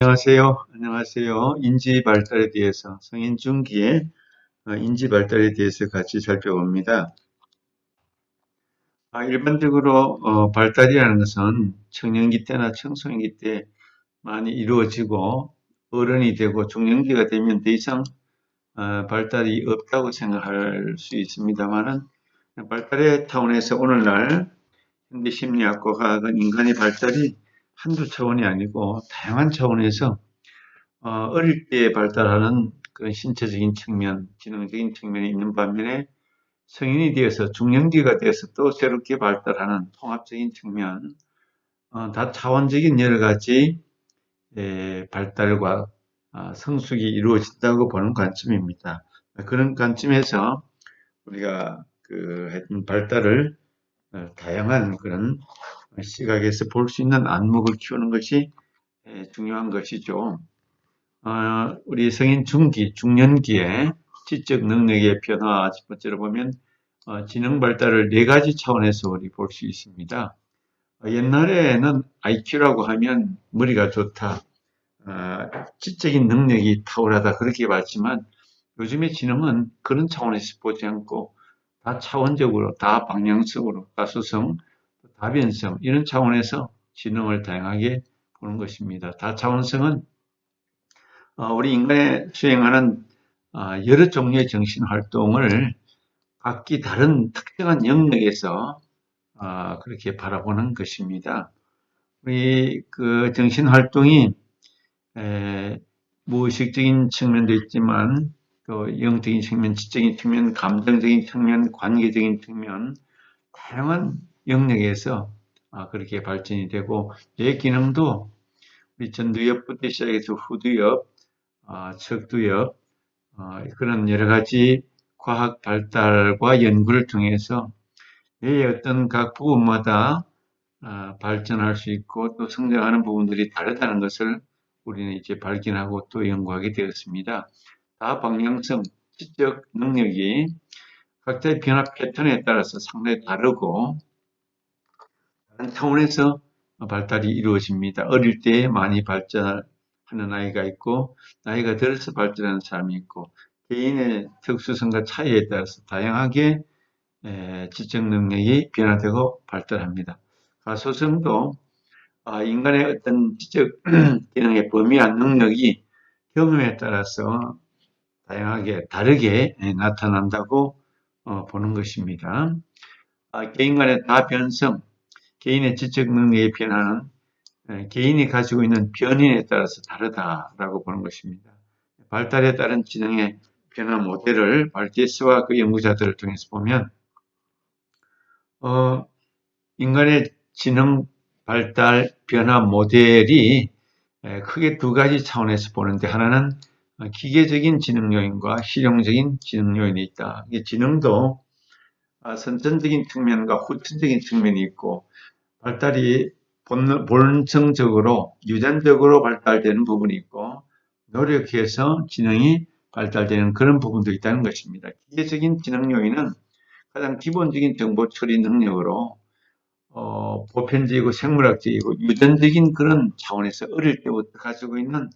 안녕하세요. 안녕하세요. 인지 발달에 대해서 성인 중기의 인지 발달에 대해서 같이 살펴봅니다. 일반적으로 발달이라는 것은 청년기 때나 청소년기 때 많이 이루어지고 어른이 되고 중년기가 되면 더 이상 발달이 없다고 생각할 수 있습니다만은 발달의 차원에서 오늘날 현대 심리학과 과학은 인간의 발달이 한두 차원이 아니고 다양한 차원에서 어릴 때 발달하는 그런 신체적인 측면, 지능적인 측면이 있는 반면에 성인이 되어서 중년기가 돼서 또 새롭게 발달하는 통합적인 측면, 다차원적인 여러 가지 발달과 성숙이 이루어진다고 보는 관점입니다. 그런 관점에서 우리가 하여튼 발달을 다양한 그런 시각에서 볼 수 있는 안목을 키우는 것이 중요한 것이죠. 우리 성인 중기, 중년기에 지적 능력의 변화 첫 번째로 보면 지능 발달을 네 가지 차원에서 우리 볼 수 있습니다. 옛날에는 IQ라고 하면 머리가 좋다, 지적인 능력이 탁월하다 그렇게 봤지만 요즘의 지능은 그런 차원에서 보지 않고 다차원적으로, 다방향성으로, 다수성, 다변성 이런 차원에서 지능을 다양하게 보는 것입니다. 다차원성은 우리 인간이 수행하는 여러 종류의 정신활동을 각기 다른 특정한 영역에서 그렇게 바라보는 것입니다. 우리 그 정신활동이 무의식적인 측면도 있지만 또 영적인 측면, 지적인 측면, 감정적인 측면, 관계적인 측면 다양한 영역에서 그렇게 발전이 되고 뇌 기능도 우리 전두엽부터 시작해서 후두엽, 척두엽 그런 여러 가지 과학 발달과 연구를 통해서 뇌의 어떤 각 부분마다 발전할 수 있고 또 성장하는 부분들이 다르다는 것을 우리는 이제 발견하고 또 연구하게 되었습니다. 다방향성, 지적 능력이 각자의 변화 패턴에 따라서 상당히 다르고 다른 차원에서 발달이 이루어집니다. 어릴 때 많이 발전하는 아이가 있고 나이가 들어서 발전하는 사람이 있고 개인의 특수성과 차이에 따라서 다양하게 지적 능력이 변화되고 발달합니다. 가소성도 인간의 어떤 지적 기능의 범위와 능력이 경험에 따라서 다양하게 다르게 나타난다고 보는 것입니다. 개인 간의 다변성, 개인의 지적 능력의 변화는 개인이 가지고 있는 변인에 따라서 다르다라고 보는 것입니다. 발달에 따른 지능의 변화 모델을 발티스와 그 연구자들을 통해서 보면 인간의 지능 발달 변화 모델이 크게 두 가지 차원에서 보는데 하나는 기계적인 지능 요인과 실용적인 지능 요인이 있다. 지능도 선천적인 측면과 후천적인 측면이 있고 발달이 본성적으로 유전적으로 발달되는 부분이 있고 노력해서 지능이 발달되는 그런 부분도 있다는 것입니다. 기계적인 지능 요인은 가장 기본적인 정보 처리 능력으로 보편적이고 생물학적이고 유전적인 그런 차원에서 어릴 때부터 가지고 있는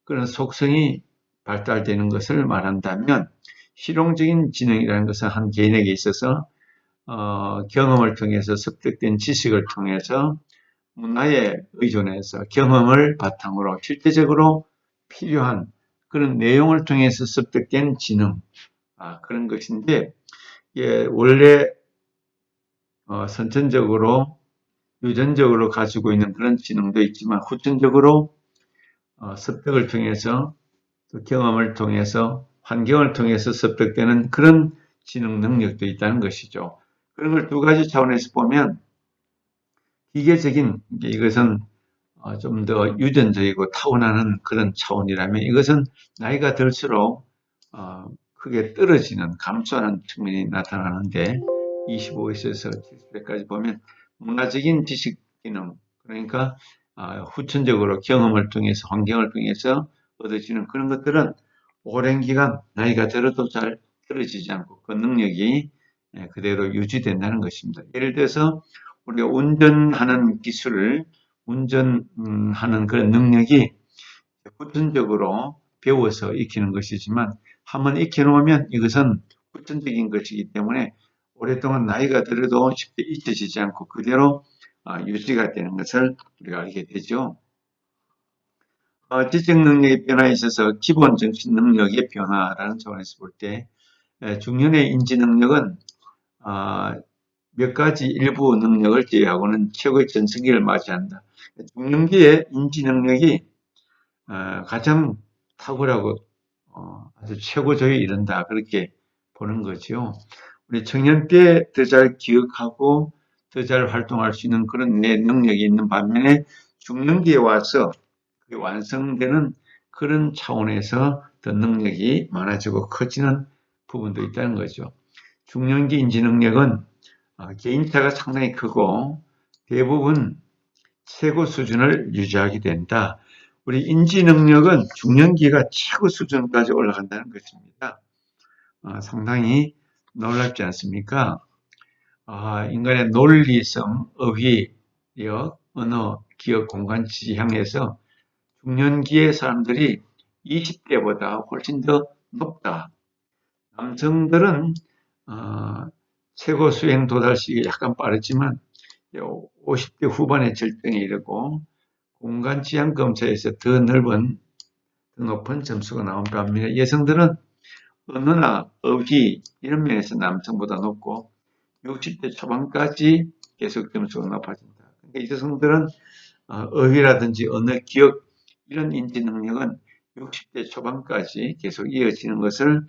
그런 속성이 발달되는 것을 말한다면 실용적인 지능이라는 것은 한 개인에게 있어서 경험을 통해서 습득된 지식을 통해서 문화에 의존해서 경험을 바탕으로 실제적으로 필요한 그런 내용을 통해서 습득된 지능 그런 것인데 원래 선천적으로 유전적으로 가지고 있는 그런 지능도 있지만 후천적으로 습득을 통해서 경험을 통해서 환경을 통해서 습득되는 그런 지능 능력도 있다는 것이죠. 그런 걸 두 가지 차원에서 보면 기계적인 이것은 좀 더 유전적이고 타고나는 그런 차원이라면 이것은 나이가 들수록 크게 떨어지는 감소하는 측면이 나타나는데 25에서 70세까지 보면 문화적인 지식 기능 그러니까 후천적으로 경험을 통해서 환경을 통해서 얻어지는 그런 것들은 오랜 기간 나이가 들어도 잘 떨어지지 않고 그 능력이 그대로 유지된다는 것입니다. 예를 들어서 우리가 운전하는 기술을 운전하는 그런 능력이 후천적으로 배워서 익히는 것이지만 한번 익혀놓으면 이것은 후천적인 것이기 때문에 오랫동안 나이가 들어도 쉽게 잊혀지지 않고 그대로 유지가 되는 것을 우리가 알게 되죠. 지적 능력의 변화에 있어서 기본 정신 능력의 변화라는 차원에서 볼 때 중년의 인지 능력은 몇 가지 일부 능력을 제외하고는 최고의 전성기를 맞이한다. 중년기의 인지 능력이 가장 탁월하고 아주 최고조에 이른다 그렇게 보는 거죠. 우리 청년 때 더 잘 기억하고 더 잘 활동할 수 있는 그런 내 능력이 있는 반면에 중년기에 와서 그게 완성되는 그런 차원에서 더 능력이 많아지고 커지는 부분도 있다는 거죠. 중년기 인지 능력은 개인차가 상당히 크고 대부분 최고 수준을 유지하게 된다. 우리 인지 능력은 중년기가 최고 수준까지 올라간다는 것입니다. 상당히 놀랍지 않습니까? 인간의 논리성, 어휘력, 언어, 기억, 공간 지향에서 중년기의 사람들이 20대보다 훨씬 더 높다. 남성들은 최고 수행 도달 시기가 약간 빠르지만 50대 후반에 절정에 이르고 공간 지향 검사에서 더 높은 점수가 나온 반면에 여성들은 언어나 어휘 이런 면에서 남성보다 높고 60대 초반까지 계속 점수가 높아진다. 그러니까 여성들은 어휘라든지 언어, 기억 이런 인지 능력은 60대 초반까지 계속 이어지는 것을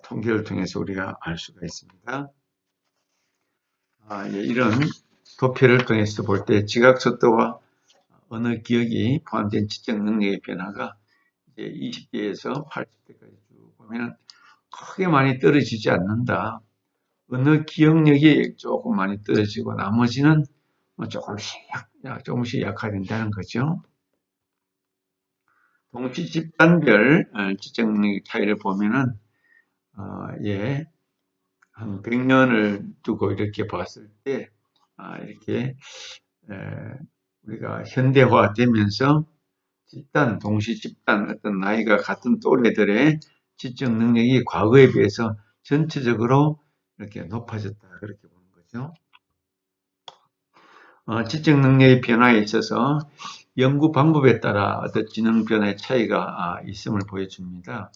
통계를 통해서 우리가 알 수가 있습니다. 이런 도표를 통해서 볼 때 지각속도와 언어 기억이 포함된 지적 능력의 변화가 이제 20대에서 80대까지 쭉 보면 크게 많이 떨어지지 않는다. 언어 기억력이 조금 많이 떨어지고 나머지는 조금씩 약화된다는 거죠. 동시 집단별 지적 능력 차이를 보면은 한 100년을 두고 이렇게 봤을 때 이렇게 우리가 현대화되면서 동시 집단 어떤 나이가 같은 또래들의 지적 능력이 과거에 비해서 전체적으로 이렇게 높아졌다 그렇게 보는 거죠. 지적 능력의 변화에 있어서 연구 방법에 따라 어떤 지능 변화의 차이가 있음을 보여줍니다.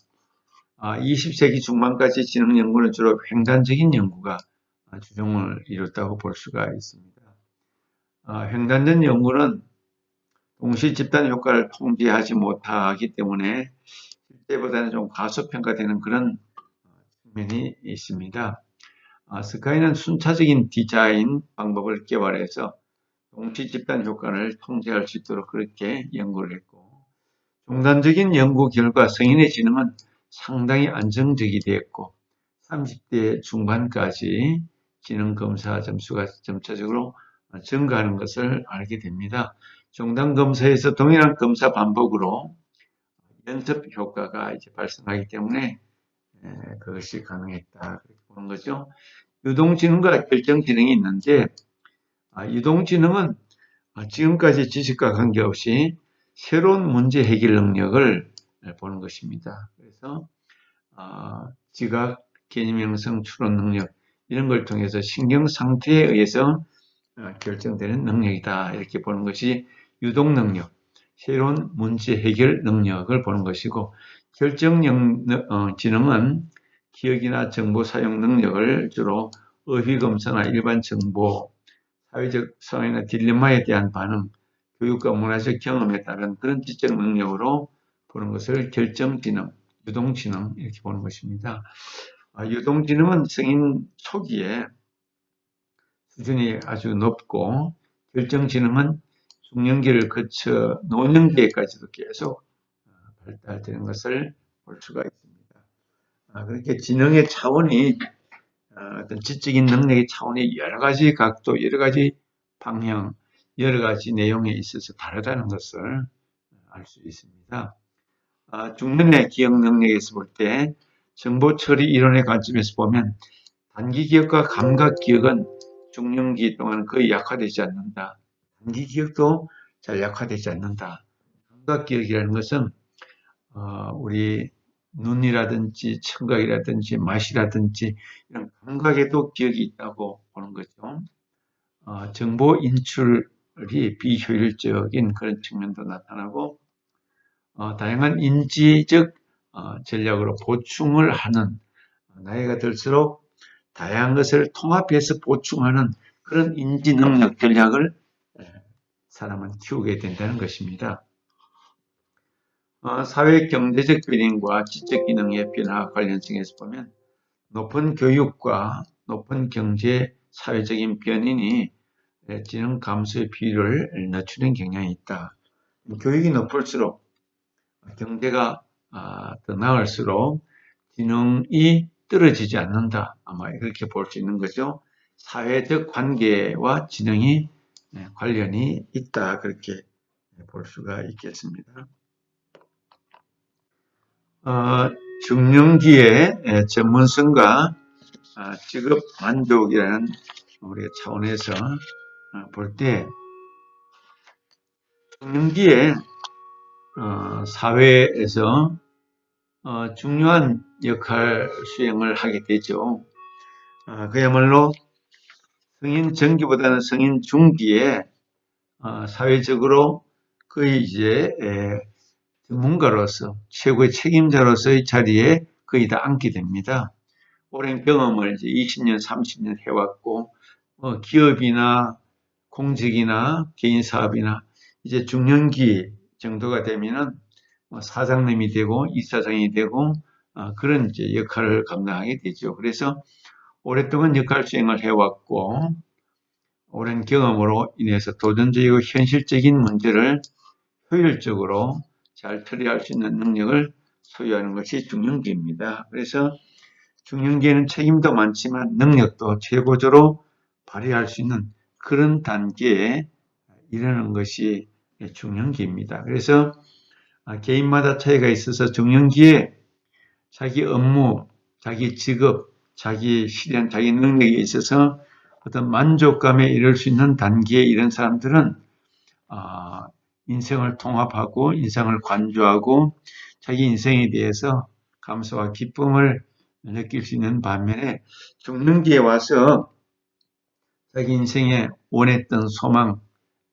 20세기 중반까지 지능 연구는 주로 횡단적인 연구가 주종을 이뤘다고 볼 수가 있습니다. 횡단적 연구는 동시 집단 효과를 통제하지 못하기 때문에 실제보다는 좀 과소평가되는 그런 측면이 있습니다. 스카이는 순차적인 디자인 방법을 개발해서 동시 집단 효과를 통제할 수 있도록 그렇게 연구를 했고, 중단적인 연구 결과 성인의 지능은 상당히 안정적이 되었고 30대 중반까지 지능 검사 점수가 점차적으로 증가하는 것을 알게 됩니다. 중단 검사에서 동일한 검사 반복으로 연습 효과가 이제 발생하기 때문에 그것이 가능했다 그렇게 보는 거죠. 유동지능과 결정지능이 있는데 유동지능은 지금까지 지식과 관계없이 새로운 문제 해결 능력을 보는 것입니다. 그래서 지각, 개념 형성, 추론 능력 이런 걸 통해서 신경 상태에 의해서 결정되는 능력이다 이렇게 보는 것이 유동 능력, 새로운 문제 해결 능력을 보는 것이고 결정 지능은 기억이나 정보 사용 능력을 주로 어휘 검사나 일반 정보, 사회적 상황이나 딜레마에 대한 반응, 교육과 문화적 경험에 따른 그런 지적 능력으로 보는 것을 결정지능, 유동지능 이렇게 보는 것입니다. 유동지능은 성인 초기에 수준이 아주 높고 결정지능은 중년기를 거쳐 노년기에까지도 계속 발달되는 것을 볼 수가 있습니다. 그렇게 지능의 차원이 어떤 지적인 능력의 차원이 여러 가지 각도, 여러 가지 방향, 여러 가지 내용에 있어서 다르다는 것을 알 수 있습니다. 중년의 기억 능력에서 볼 때 정보 처리 이론의 관점에서 보면 단기 기억과 감각 기억은 중년기 동안 거의 약화되지 않는다. 단기 기억도 잘 약화되지 않는다. 감각 기억이라는 것은 우리 눈이라든지 청각이라든지 맛이라든지 이런 감각에도 기억이 있다고 보는 거죠. 정보 인출이 비효율적인 그런 측면도 나타나고 다양한 인지적 전략으로 보충을 하는 나이가 들수록 다양한 것을 통합해서 보충하는 그런 인지 능력 전략을 사람은 키우게 된다는 것입니다. 사회 경제적 변인과 지적 기능의 변화 관련성에서 보면 높은 교육과 높은 경제 사회적인 변인이 지능 감소의 비율을 낮추는 경향이 있다. 교육이 높을수록 경제가 더 나을수록 지능이 떨어지지 않는다. 아마 이렇게 볼 수 있는 거죠. 사회적 관계와 지능이 관련이 있다. 그렇게 볼 수가 있겠습니다. 중년기의 전문성과 직업 만족이라는 우리가 차원에서 볼 때 중년기에 사회에서 중요한 역할 수행을 하게 되죠. 그야말로 성인 전기보다는 성인 중기에 사회적으로 거의 이제 전문가로서 최고의 책임자로서의 자리에 거의 다 앉게 됩니다. 오랜 경험을 이제 20년, 30년 해왔고 기업이나 공직이나 개인 사업이나 이제 중년기 정도가 되면은 사장님이 되고 이사장이 되고 그런 이제 역할을 감당하게 되죠. 그래서 오랫동안 역할 수행을 해왔고 오랜 경험으로 인해서 도전적이고 현실적인 문제를 효율적으로 잘 처리할 수 있는 능력을 소유하는 것이 중년기입니다. 그래서 중년기에는 책임도 많지만 능력도 최고조로 발휘할 수 있는 그런 단계에 이르는 것이 중년기입니다. 그래서 개인마다 차이가 있어서 중년기에 자기 업무, 자기 직업, 자기 실현, 자기 능력에 있어서 어떤 만족감에 이를 수 있는 단계에 이른 사람들은 인생을 통합하고 인생을 관조하고 자기 인생에 대해서 감사와 기쁨을 느낄 수 있는 반면에 중년기에 와서 자기 인생에 원했던 소망,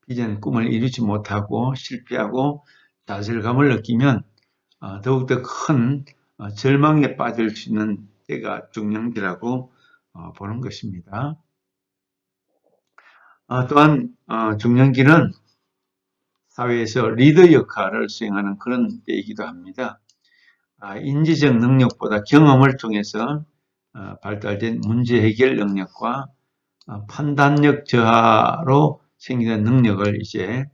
비전, 꿈을 이루지 못하고 실패하고 좌절감을 느끼면 더욱더 큰 절망에 빠질 수 있는 때가 중년기라고 보는 것입니다. 또한 중년기는 사회에서 리더 역할을 수행하는 그런 때이기도 합니다. 인지적 능력보다 경험을 통해서 발달된 문제 해결 능력과 판단력 저하로 생기는 능력을 이제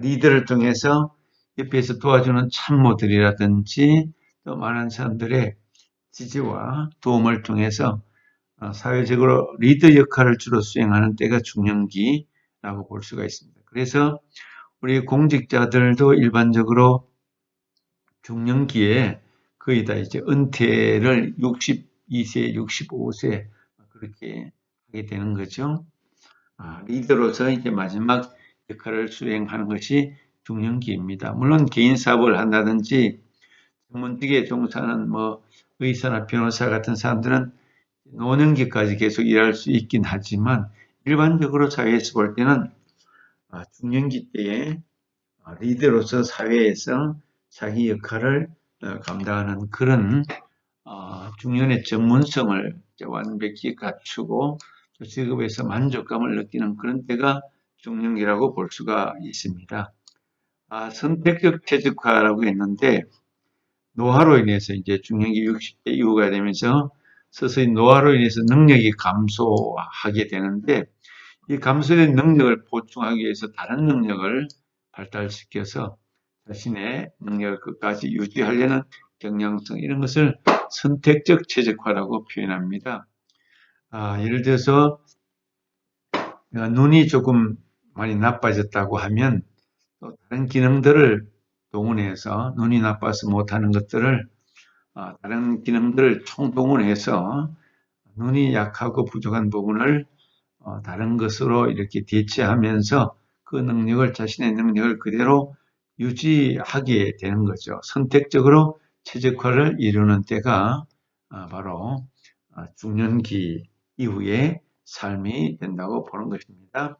리더를 통해서 옆에서 도와주는 참모들이라든지 또 많은 사람들의 지지와 도움을 통해서 사회적으로 리더 역할을 주로 수행하는 때가 중년기라고 볼 수가 있습니다. 그래서 우리 공직자들도 일반적으로 중년기에 거의 다 이제 은퇴를 62세, 65세 그렇게 하게 되는 거죠. 리더로서 이제 마지막 역할을 수행하는 것이 중년기입니다. 물론 개인 사업을 한다든지 전문직에 종사하는 뭐 의사나 변호사 같은 사람들은 노년기까지 계속 일할 수 있긴 하지만 일반적으로 사회에서 볼 때는 중년기 때에 리더로서 사회에서 자기 역할을 감당하는 그런 중년의 전문성을 완벽히 갖추고 직업에서 만족감을 느끼는 그런 때가 중년기라고 볼 수가 있습니다. 선택적 퇴직화라고 했는데 노화로 인해서 이제 중년기 60대 이후가 되면서 서서히 노화로 인해서 능력이 감소하게 되는데 이 감소된 능력을 보충하기 위해서 다른 능력을 발달시켜서 자신의 능력을 끝까지 유지하려는 경향성 이런 것을 선택적 최적화라고 표현합니다. 예를 들어서 눈이 조금 많이 나빠졌다고 하면 또 다른 기능들을 동원해서 눈이 나빠서 못하는 것들을 다른 기능들을 총동원해서 눈이 약하고 부족한 부분을 다른 것으로 이렇게 대체하면서 그 능력을 자신의 능력을 그대로 유지하게 되는 거죠. 선택적으로 최적화를 이루는 때가 바로 중년기 이후의 삶이 된다고 보는 것입니다.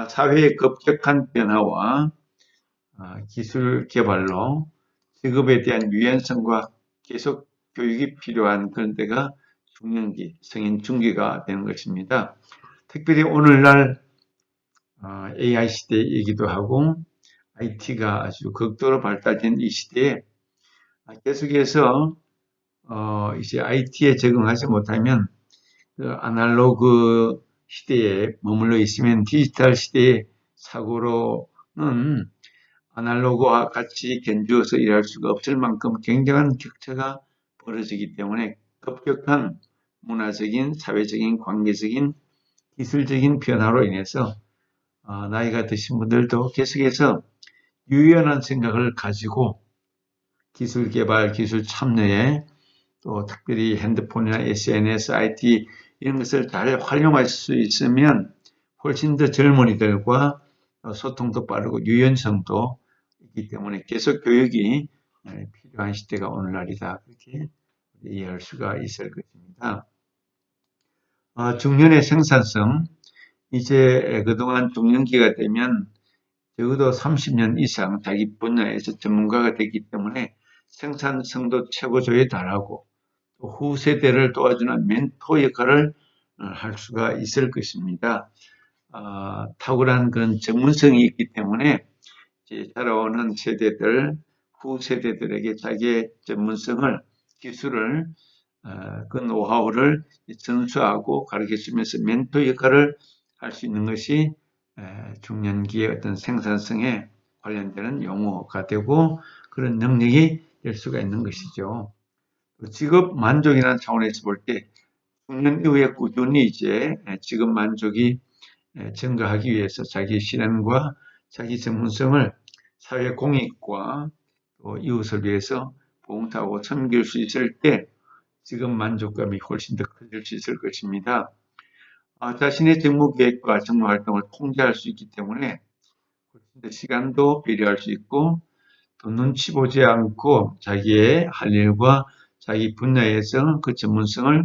사회의 급격한 변화와 기술 개발로 직업에 대한 유연성과 계속 교육이 필요한 그런 때가 중년기, 성인 중기가 되는 것입니다. 특별히 오늘날 AI 시대이기도 하고 IT가 아주 극도로 발달된 이 시대에 계속해서 이제 IT에 적응하지 못하면 그 아날로그 시대에 머물러 있으면 디지털 시대의 사고로는 아날로그와 같이 견주어서 일할 수가 없을 만큼 굉장한 격차가 벌어지기 때문에 급격한 문화적인, 사회적인, 관계적인, 기술적인 변화로 인해서 나이가 드신 분들도 계속해서 유연한 생각을 가지고 기술 개발, 기술 참여에 또 특별히 핸드폰이나 SNS, IT 이런 것을 잘 활용할 수 있으면 훨씬 더 젊은이들과 소통도 빠르고 유연성도 있기 때문에 계속 교육이 필요한 시대가 오늘날이다. 그렇게 이해할 수가 있을 것입니다. 중년의 생산성, 이제 그동안 중년기가 되면 적어도 30년 이상 자기 분야에서 전문가가 되기 때문에 생산성도 최고조에 달하고 또 후세대를 도와주는 멘토 역할을 할 수가 있을 것입니다. 탁월한 그런 전문성이 있기 때문에 이제 자라오는 세대들, 후세대들에게 자기의 전문성을, 기술을, 그 노하우를 전수하고 가르쳐주면서 멘토 역할을 할 수 있는 것이 중년기의 어떤 생산성에 관련되는 용어가 되고 그런 능력이 될 수가 있는 것이죠. 직업 만족이라는 차원에서 볼 때 중년 이후에 꾸준히 이제 직업 만족이 증가하기 위해서 자기 실현과 자기 전문성을 사회 공익과 또 이웃을 위해서 봉사하고 섬길 수 있을 때 직업 만족감이 훨씬 더 커질 수 있을 것입니다. 자신의 직무 계획과 직무 활동을 통제할 수 있기 때문에 훨씬 더 시간도 배려할 수 있고 또 눈치 보지 않고 자기의 할 일과 자기 분야에서 그 전문성을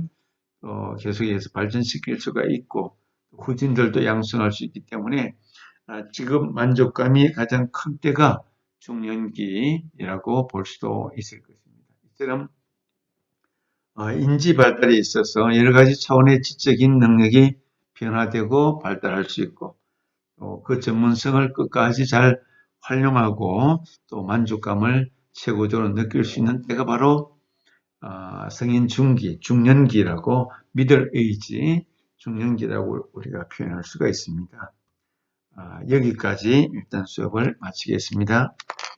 계속해서 발전시킬 수가 있고 후진들도 양성할 수 있기 때문에 직업 만족감이 가장 큰 때가 중년기라고 볼 수도 있을 것입니다. 이처럼 인지 발달에 있어서 여러 가지 차원의 지적인 능력이 변화되고 발달할 수 있고 또 그 전문성을 끝까지 잘 활용하고 또 만족감을 최고적으로 느낄 수 있는 때가 바로 성인 중기, 중년기라고 미들 에이지, 중년기라고 우리가 표현할 수가 있습니다. 여기까지 일단 수업을 마치겠습니다.